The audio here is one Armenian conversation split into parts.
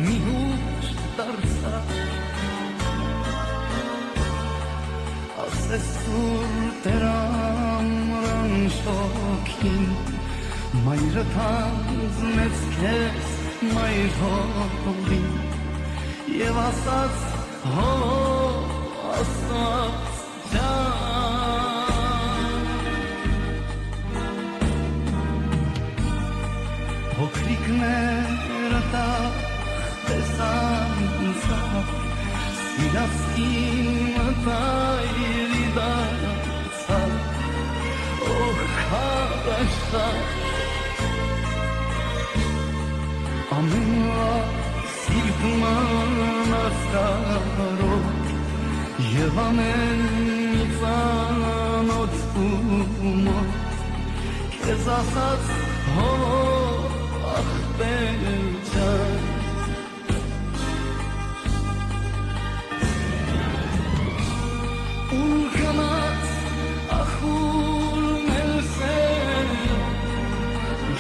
միուչ դարձավ ասես սուր տերամրան շոքին մայրը թանձնեց քեզ մայր հողին և ասաց հո ասաց ջան փոքրիկները տախ տեսան ինձավ սիրասկին մտայրի դարձավ օհ խարաշար ամենվա սիրտման ասկարով և ամեն մի ծանոթ ու մոտ քեզ ասաց հո ախպեր ջան ուր գնաց ախուր մեր սերը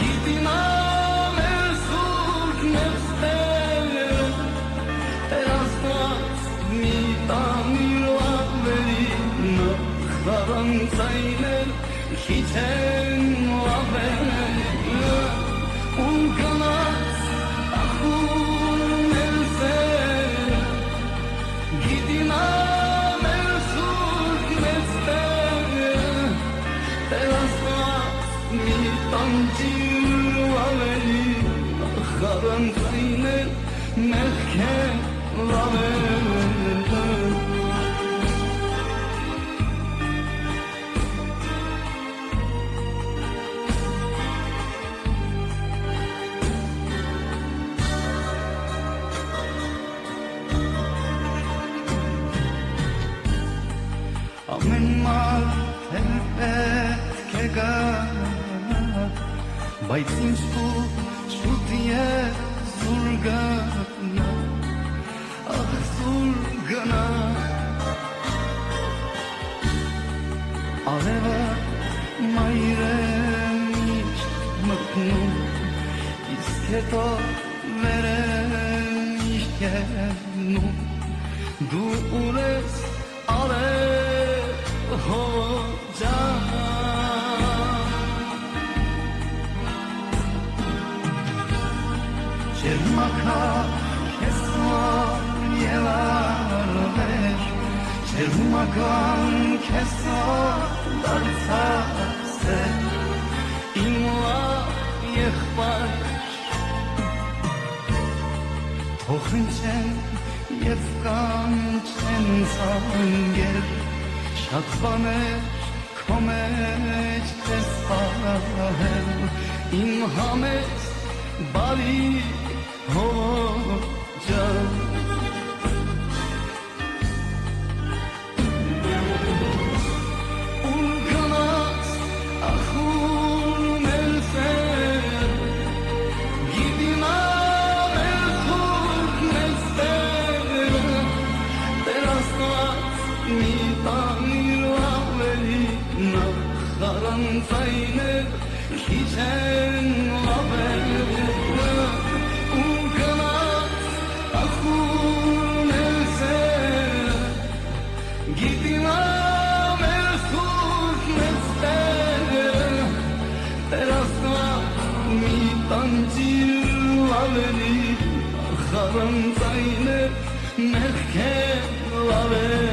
գիտի նա մեր սուրբ մեր ստերը Տեր Աստված մի տանիր ավելի խարանցայնել քիչ են ավելի ուր գնաց ախուր մեր սերը գիտի նա մեր սուրբ մեր ստերը Տեր Աստված մի տանջիր ավելի խարանցայնել մեղքեն լավել ամեն մարդ էլ պետք է գա բայց ինչու շուտ ես զուր գնա ախ զուր գնա արևը մայրը միշտ մտնում իսկ հետո վերը միշտ ելնում դու ուր ես արև հո ջան Չերմակար քեզ և արվեր Չերմական քեզ դարձավ սեր իմ լավ եղբայր թող հնչեն և կանչեն զանգեր շատ բաներ քո մեջ քեզ պահել իմ համեծ բարի հո ջան ուր գնաց ախուր մեր սեր գիտի նա մեր սուրբ մեր ստեր Տեր Աստված մի տանիր ավելի նախարանցայնել քիչ են լավել խարանցայնել մեղքեն լավել